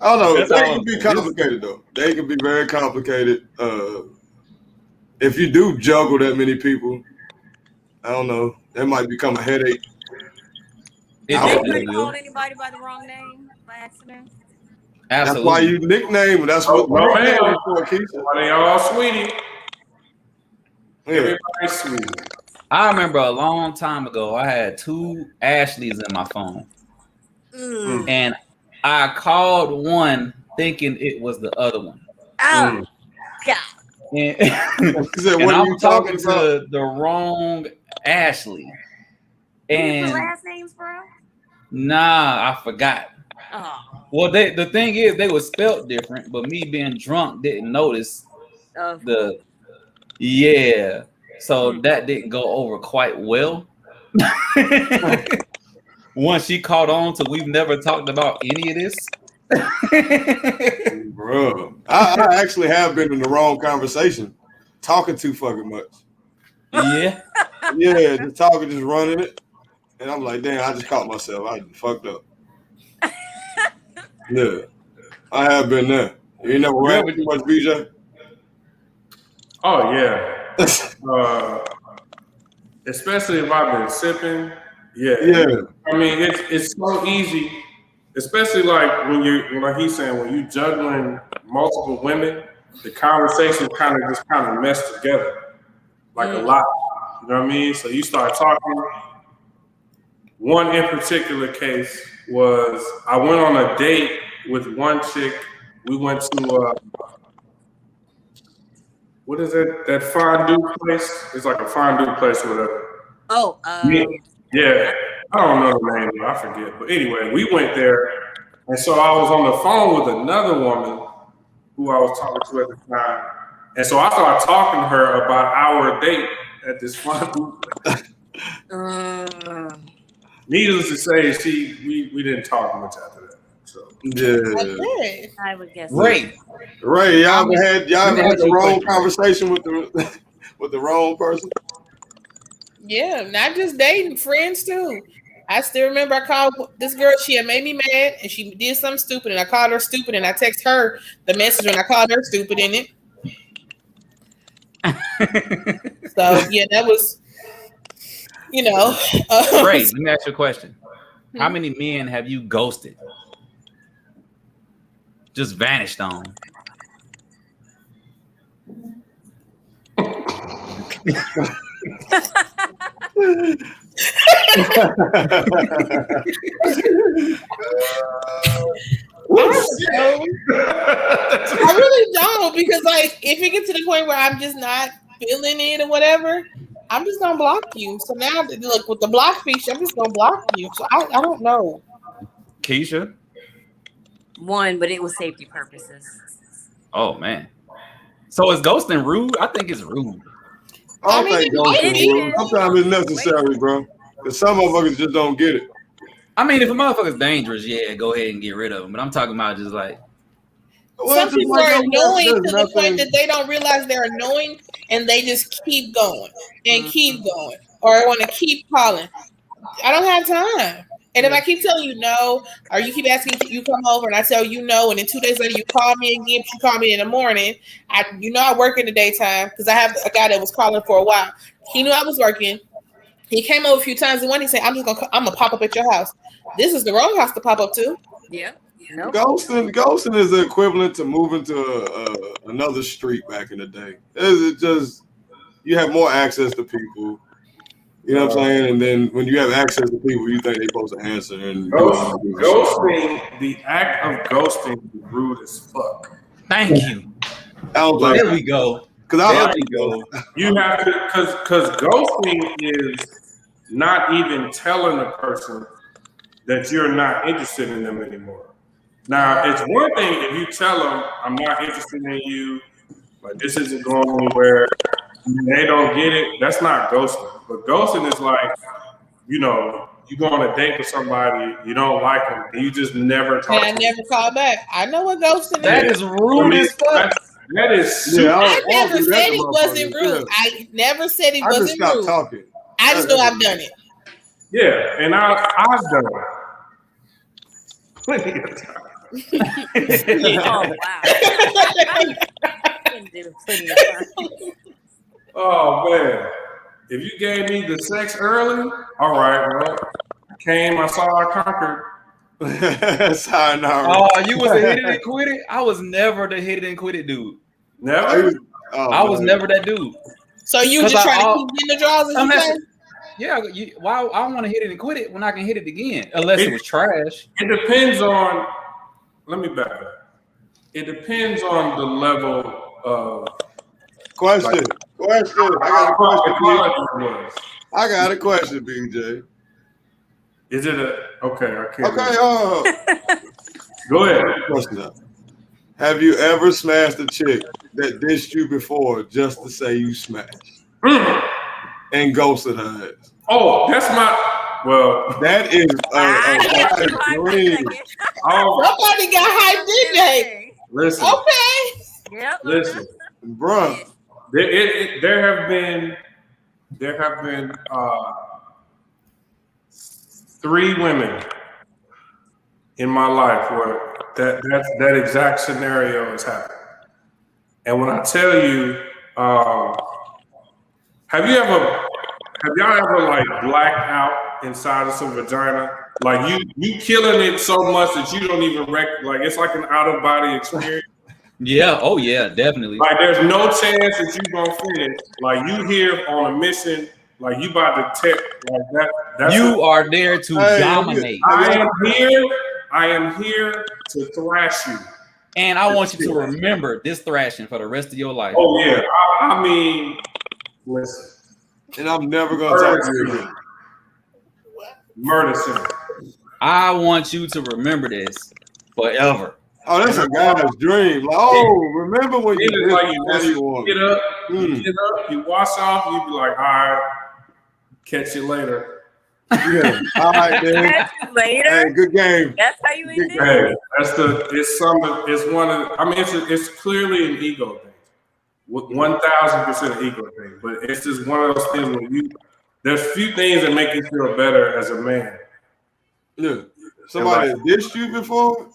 don't know. They can be complicated though. They can be very complicated. If you do juggle that many people, I don't know. That might become a headache. Have you called anybody by the wrong name by accident? Absolutely. That's why you nickname. That's what my man for, Keishas. They all sweetie. Yeah. Everybody's sweetie. I remember a long time ago, I had 2 Ashleys in my phone. And I called one thinking it was the other one. Oh, God. And I'm talking to the wrong Ashley. And the last names, bro? Nah, I forgot. Oh. Well, the thing is, they were spelt different, but me being drunk didn't notice So that didn't go over quite well. Once she caught on to we've never talked about any of this. Bro, I actually have been in the wrong conversation, talking too fucking much. Yeah. Yeah, just talking, just running it. And I'm like, damn, I just caught myself. I fucked up. Yeah, I have been there. You never ran with too much, BJ? Oh, yeah. Especially if I've been sipping. Yeah. I mean, it's so easy, especially like when he's saying, when you juggling multiple women, the conversation kind of meshed together like a lot. You know what I mean? So you start talking. One in particular case was I went on a date with one chick. We went to what is it? That fondue place? It's like a fondue place or whatever. Oh, yeah. I don't know the name, I forget. But anyway, we went there, and so I was on the phone with another woman who I was talking to at the time. And so I started talking to her about our date at this fondue place. Needless to say, we didn't talk much after that. So yeah, I would guess. Ray, y'all had the wrong conversation with the wrong person. Yeah, not just dating, friends too. I still remember I called this girl. She had made me mad, and she did something stupid, and I called her stupid, and I text her the message when I called her stupid in it. So yeah, that was, Ray, let me ask you a question. How many men have you ghosted? Just vanished on? I really don't, because like if it gets to the point where I'm just not feeling it or whatever, I'm just gonna block you. So now, look, with the block feature, I'm just gonna block you. So I don't know. Keisha? One, but it was safety purposes. Oh man. So is ghosting rude? I think it's rude. I don't think ghosting rude. Sometimes it's necessary, bro. Because some motherfuckers just don't get it. I mean, if a motherfucker's dangerous, yeah, go ahead and get rid of him. But I'm talking about just like some people are annoying to the point that they don't realize they're annoying, and they just keep going and keep going, or want to keep calling. I don't have time. And if I keep telling you no, or you keep asking you come over, and I tell you no, and then 2 days later you call me again, you call me in the morning. I work in the daytime because I have a guy that was calling for a while. He knew I was working. He came over a few times, and one he said, I'm gonna pop up at your house. This is the wrong house to pop up to. Yeah. Nope. Ghosting is the equivalent to moving to another street back in the day. It's just you have more access to people. You know what I'm saying? And then when you have access to people, you think they're supposed to answer. And ghosting, the act of ghosting is rude as fuck. Thank you. There we go. There we go. You have to, because ghosting is not even telling the person that you're not interested in them anymore. Now, it's one thing if you tell them, I'm not interested in you, but this isn't going anywhere, and they don't get it, that's not ghosting. But ghosting is like, you go on a date with somebody, you don't like them, and you just never talk to them. I never call back. I know what ghosting is. That is rude as fuck. That is super. I never said it wasn't rude. I never said it wasn't rude. I just stopped talking. I just know I've done it. Yeah, and I've done it. Plenty of time. Oh wow. Oh man. If you gave me the sex early, all right, well, I came, I saw, I conquered. Sayonara. Oh, you was a hit it and quit it? I was never the hit it and quit it dude. Never? I was never that dude. So you just trying to keep getting the draws, as you say? Yeah, why I want to hit it and quit it when I can hit it again, unless it was trash. It depends on, let me back up. It depends on the level of question. I got a question. I got a question, BJ. Is it okay? I can't. Okay. Go ahead. Question. Have you ever smashed a chick that dissed you before just to say you smashed and ghosted her ass? Oh, that's my. Well, that is a dream. Somebody got hyped, didn't they? Listen. Okay. Yep. Listen, bruh. There have been 3 women in my life where that exact scenario has happened. And when I tell you, have y'all ever like blacked out inside of some vagina? Like you killing it so much that you don't even like it's like an out of body experience. Yeah. Oh yeah, definitely. Like there's no chance that you gonna finish. Like you here on a mission. Like you about to tech like that. That's you are there to dominate. I am here to thrash you. And I want you to remember this thrashing for the rest of your life. Oh yeah. I mean, listen. And I'm never gonna talk to you again. Murder scene. I want you to remember this forever. Oh, that's a guy's dream. Like, oh, remember when you did like you get up, you wash off, you be like, all right, catch you later. Yeah. All right, then. Catch you later. Hey, good game. That's how you end it. Hey, it's clearly an ego thing. 1,000% ego thing. But it's just one of those things where there's few things that make you feel better as a man. Yeah. Somebody dissed you before?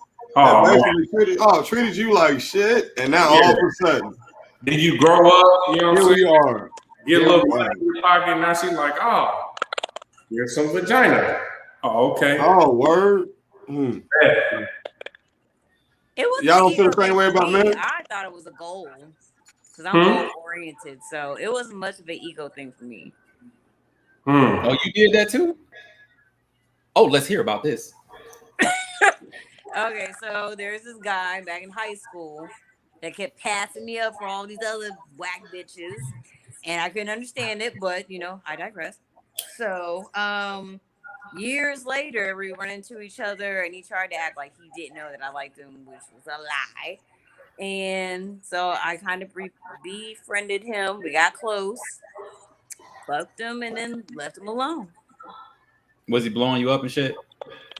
Treated you like shit, and now all of a sudden, did you grow up? You know what I'm saying? Here we are. Get a little money in your pocket, and now she's like, oh, here's some vagina. Oh, okay. Oh, word. Yeah. It was y'all don't feel the same way about men? I thought it was a goal because I'm goal oriented, so it wasn't much of an ego thing for me. Oh, you did that too? Oh, let's hear about this. Okay, so there's this guy back in high school that kept passing me up for all these other whack bitches, and I couldn't understand it, but I digress. So, years later, we run into each other, and he tried to act like he didn't know that I liked him, which was a lie. And so I kind of befriended him. We got close, fucked him, and then left him alone. Was he blowing you up and shit?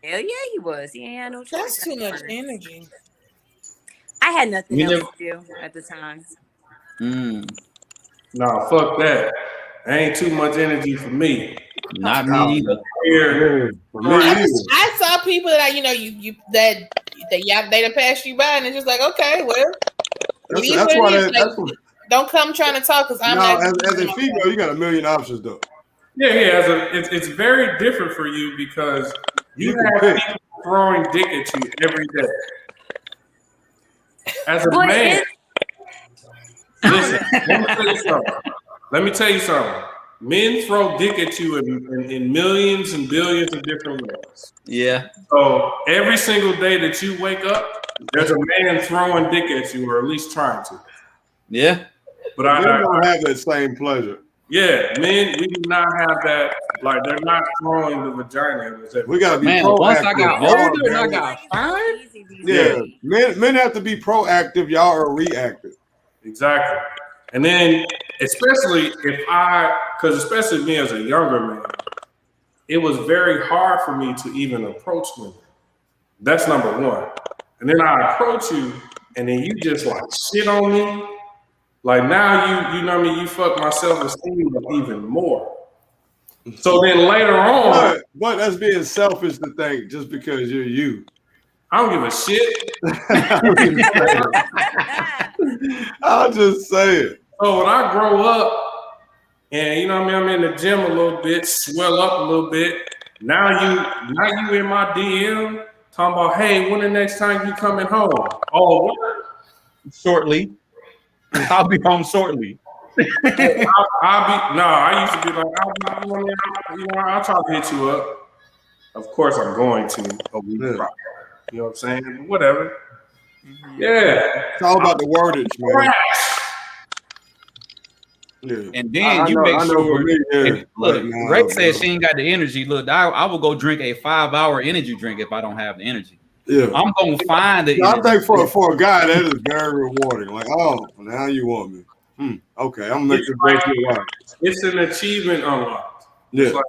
Hell yeah, he was. He ain't had no choice. That's too much energy. I had nothing else to do at the time. Nah, fuck that. Ain't too much energy for me. Not me either. I saw people that they done passed you by, and it's just like, okay, well, don't come trying to talk because I'm not. As a female, you got a million options though. Yeah. It's very different for you because you have people throwing dick at you every day. As a man, listen, let me tell you something. Men throw dick at you in millions and billions of different ways. Yeah. So every single day that you wake up, there's a man throwing dick at you, or at least trying to. Yeah. But I don't have that same pleasure. Yeah, men, we do not have that. Like, they're not throwing the vagina. We gotta be proactive. Once I got older and I got fine. Yeah, men have to be proactive. Y'all are reactive. Exactly. And then, especially especially me as a younger man, it was very hard for me to even approach women. That's number one. And then I approach you, and then you just like shit on me. Like now you know what I mean, you fuck my self-esteem up even more. So then later on, but that's being selfish to think just because you're you. I don't give a shit. I'll just say it. So when I grow up and you know what I mean, I'm in the gym a little bit, swell up a little bit. Now you in my DM talking about, hey, when the next time you coming home? Oh, what? Shortly. I'll be home shortly. I used to be like, I'll try to hit you up. Of course I'm going to. You know what I'm saying? But whatever. Yeah. It's all about the wordage, man. Yeah. And then make sure. Look, Ray said she ain't got the energy. Look, I will go drink a 5-hour energy drink if I don't have the energy. Yeah, I'm gonna find it. I think for a guy that is very rewarding. Like, oh, now you want me? Okay, I'm gonna make this break you right. It's an achievement unlocked. Yeah, like,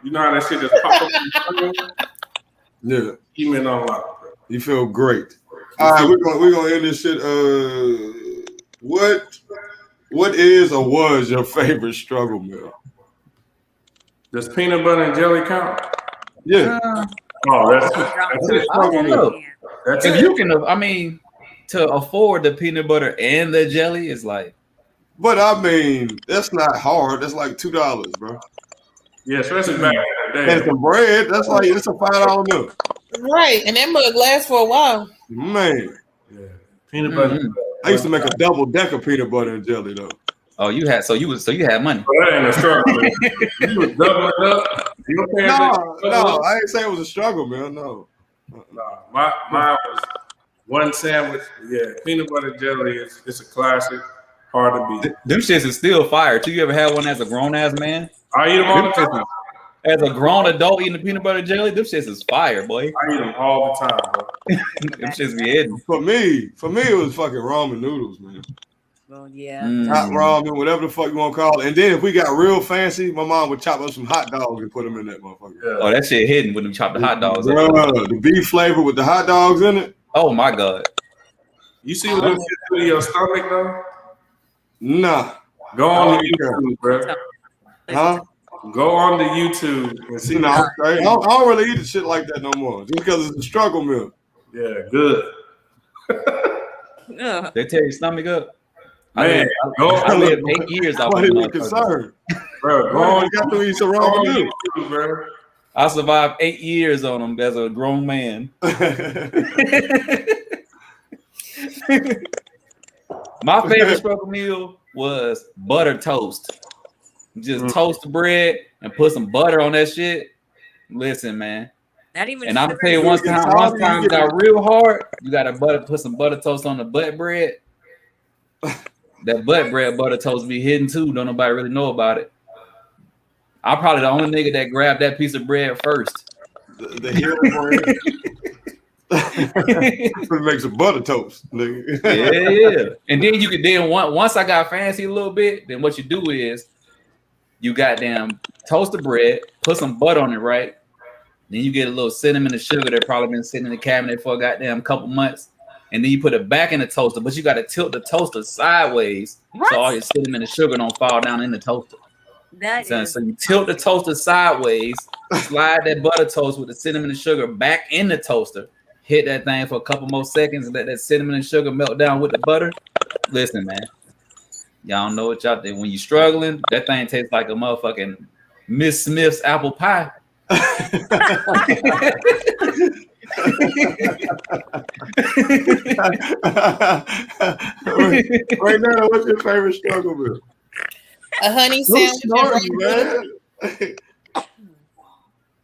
you know how that shit just pop up. Yeah, achievement unlocked. Bro. You feel great. All right, we're gonna end this shit. What is or was your favorite struggle meal? Does peanut butter and jelly count? Yeah. That's it. I don't know. If you can, I mean, to afford the peanut butter and the jelly is like. But I mean, that's not hard. That's like $2, bro. Yeah, especially back in the day. And some bread. That's like it's a $5 meal. Right, and that mug lasts for a while. Man. Yeah. Peanut butter. I used to make a double-decker peanut butter and jelly though. Oh, you had money. Well, that ain't a struggle. You was doubling up. No, I didn't say it was a struggle, man. No. Mine was one sandwich. Yeah, peanut butter jelly. It's a classic. Hard to beat. Them shits is still fire. Too. You ever had one as a grown ass man? I eat them all the time. As a grown adult eating the peanut butter jelly, them shits is fire, boy. I eat them all the time, bro. Them shits be hidden. For me, it was fucking ramen noodles, man. Well, yeah. Hot ramen, whatever the fuck you want to call it. And then if we got real fancy, my mom would chop up some hot dogs and put them in that motherfucker. Yeah. Oh, that shit hidden when we chop the hot dogs. The beef flavor with the hot dogs in it. Oh my god. You see what this do to your stomach though? Nah. Go on the YouTube, bro. Huh? Go on the YouTube and see. No, I don't really eat shit like that no more. Just because it's a struggle meal. Yeah, good. They tear your stomach up. Man, I lived 8 years off of it. Concerned. Bro, go on. You got to eat some ramen noodles, bro. I survived 8 years on them as a grown man. My favorite struggle meal was butter toast. Just toast the bread and put some butter on that shit. Listen, man. Not even. And I'm gonna tell you one time it got real hard. You gotta put some butter toast on the butt bread. That butt bread butter toast be hidden too. Don't nobody really know about it. I'm probably the only nigga that grabbed that piece of bread first. The heel bread. It makes a butter toast, nigga. Yeah. And then you could once I got fancy a little bit, then what you do is you goddamn toast the bread, put some butter on it, right? Then you get a little cinnamon and sugar that probably been sitting in the cabinet for a goddamn couple months. And then you put it back in the toaster, but you got to tilt the toaster sideways so all your cinnamon and sugar don't fall down in the toaster. So you tilt the toaster sideways, slide that butter toast with the cinnamon and sugar back in the toaster, hit that thing for a couple more seconds, and let that cinnamon and sugar melt down with the butter. Listen, man, y'all know what y'all think. When you're struggling, that thing tastes like a motherfucking Miss Smith's apple pie. Right now, what's your favorite struggle meal? A honey sandwich. Man.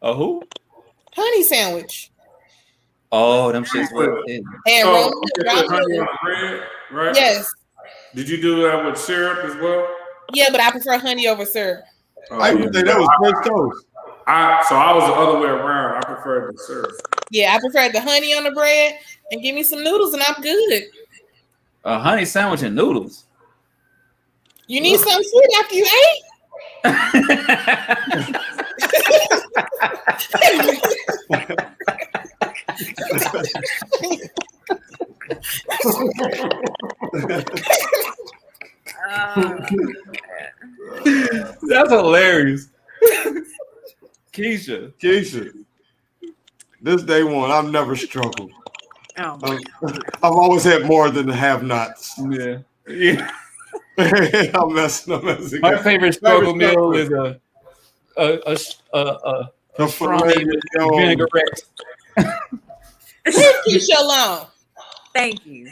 A who? Honey sandwich. Oh, them shits were And honey on the bread, right? Yes. Did you do that with syrup as well? Yeah, but I prefer honey over syrup. I would say that was French toast. So I was the other way around. I preferred the syrup. Yeah, I preferred the honey on the bread and give me some noodles and I'm good. A honey sandwich and noodles. You need something sweet after you ate? That's hilarious. Keisha. This day one, I've never struggled. Oh. I've always had more than the have-nots. Yeah. I'm messing. My favorite struggle meal is a strong vinaigrette. Keisha alone. Thank you.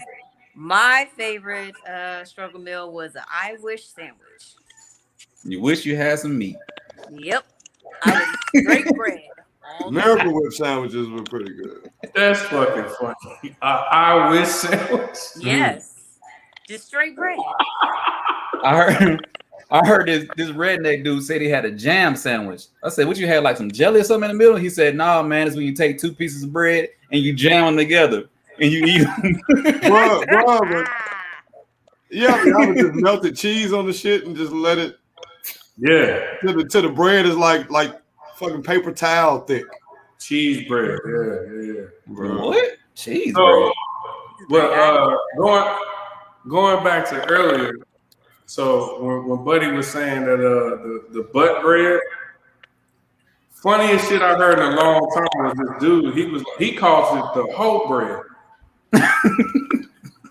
My favorite struggle meal was an I wish sandwich. You wish you had some meat. Yep. I was straight bread. Miracle Whip sandwiches were pretty good. That's fucking funny. I wish sandwich. Yes. Just straight bread. I heard this redneck dude said he had a jam sandwich. I said, what you had, like some jelly or something in the middle? He said, nah, man, it's when you take two pieces of bread and you jam them together and you eat them. Bro, yeah, I would just melt the cheese on the shit and just let it. Yeah. To the bread is like fucking paper towel thick. Cheese bread. Yeah. Bro. What? Cheese bread. But going back to earlier, so when Buddy was saying that the butt bread, funniest shit I heard in a long time was this dude. He calls it the whole bread.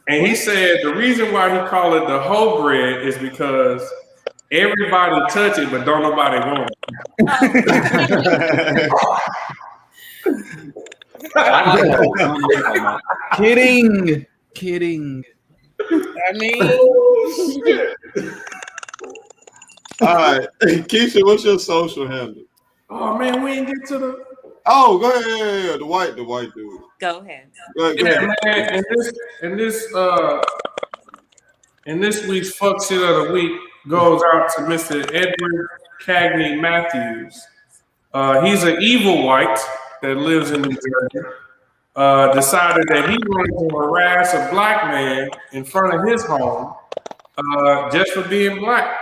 And he said the reason why he called it the whole bread is because everybody touch it, but don't nobody want it. Kidding. I mean, all right, Keisha, what's your social handle? Oh man, we didn't get to the. Oh, go ahead. Yeah, the white dude. Go ahead. Go ahead. Man, and this week's fuck shit of the week goes out to Mr. Edward Cagney Matthews. He's an evil white that lives in New Jersey. Decided that he wanted to harass a black man in front of his home just for being black.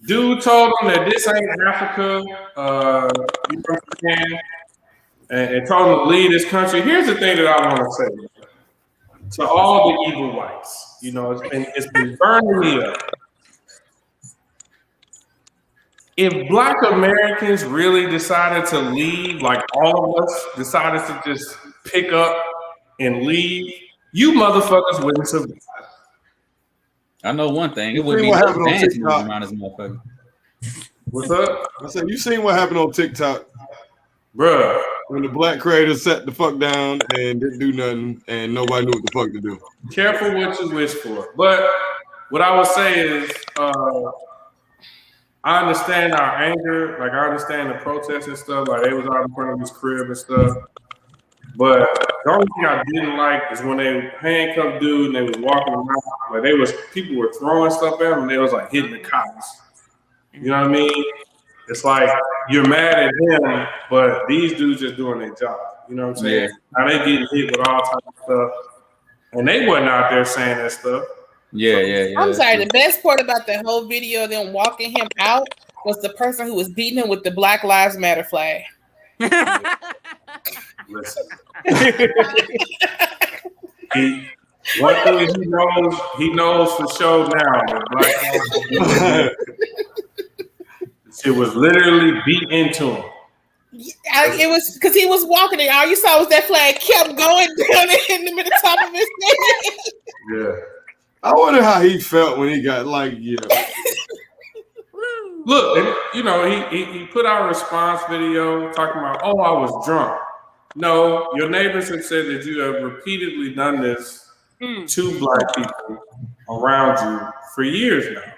Dude told him that this ain't Africa, you know what I'm saying? And told him to leave this country. Here's the thing that I want to say to all the evil whites. You know, it's been burning me up. If Black Americans really decided to leave, like all of us decided to just pick up and leave, you motherfuckers wouldn't survive. I know one thing. It wouldn't be no dancing around this motherfucker. What's up? I said, you seen what happened on TikTok? Bruh. When the black creators sat the fuck down and didn't do nothing and nobody knew what the fuck to do. Careful what you wish for. But what I would say is, I understand our anger. Like, I understand the protests and stuff. Like, they was out in front of his crib and stuff. But the only thing I didn't like is when they handcuffed dude and they was walking around. Like, people were throwing stuff at him and they was like hitting the cops. You know what I mean? It's like you're mad at him, but these dudes just doing their job. You know what I'm saying? Yeah. Now they getting hit with all types of stuff, and they wasn't out there saying that stuff. Yeah. I'm sorry. The best part about the whole video of them walking him out was the person who was beating him with the Black Lives Matter flag. Listen. One thing he knows for sure now that Black it was literally beat into him. It was because he was walking and all you saw was that flag kept going down in the top of his head. Yeah. I wonder how he felt when he got like, yeah. Look, and, you know, he put out a response video talking about, oh, I was drunk. No, your neighbors have said that you have repeatedly done this to Black people around you for years now.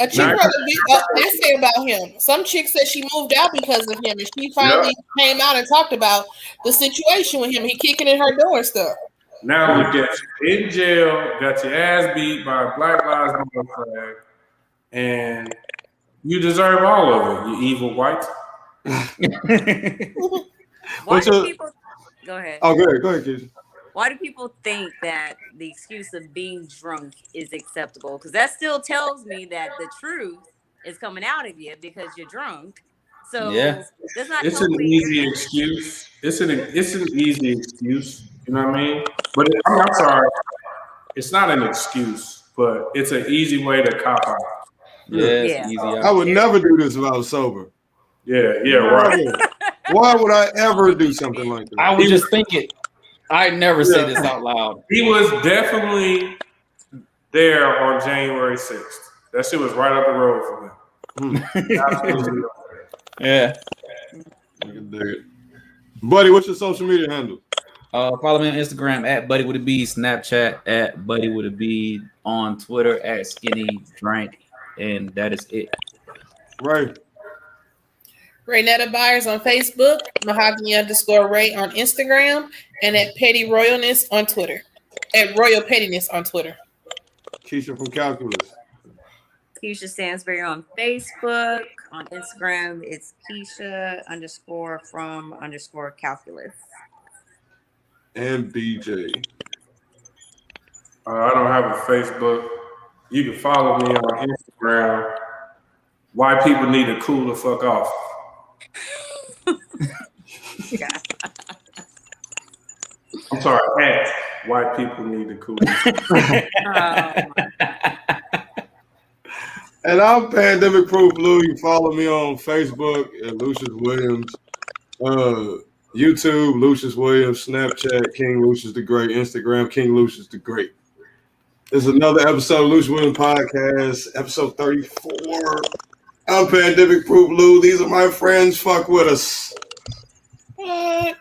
A chick wrote an essay about him. Some chick said she moved out because of him, and she finally came out and talked about the situation with him. He kicking in her door and stuff. Now we get you in jail, got your ass beat by a Black Lives Matter flag, and you deserve all of it, you evil white. Why do people? Go ahead. Oh, go ahead, Keisha. Why do people think that the excuse of being drunk is acceptable? Because that still tells me that the truth is coming out of you because you're drunk. So that's not. It's an easy excuse. It's an easy excuse. You know what I mean? But I'm sorry. It's not an excuse, but it's an easy way to cop out. It's easy. I would never do this if I was sober. Yeah, right. Why would I ever do something like that? I would just think it. I never say this out loud. He was definitely there on January 6th. That shit was right up the road from him. Yeah. I can dig it. Buddy, what's your social media handle? Follow me on Instagram at Buddy with a B, Snapchat at Buddy with a B, on Twitter at Skinny Drank, and that is it. Right. Raynetta Byers on Facebook, Mahogany_Ray on Instagram, and at Petty Royalness on Twitter. At Royal Pettiness on Twitter. Keisha from Calculus. Keisha Stansberry on Facebook. On Instagram, it's Keisha_from_calculus. And BJ. I don't have a Facebook. You can follow me on Instagram. Why people need to cool the fuck off. I'm sorry, white people need to cool. And I'm Pandemic Proof Lou. You follow me on Facebook at Lucious Williams, YouTube Lucious Williams, Snapchat King Lucious the Great, Instagram King Lucious the Great. This is another episode of Lucious Williams Podcast, episode 34. I'm Pandemic Proof Lou. These are my friends. Fuck with us. What?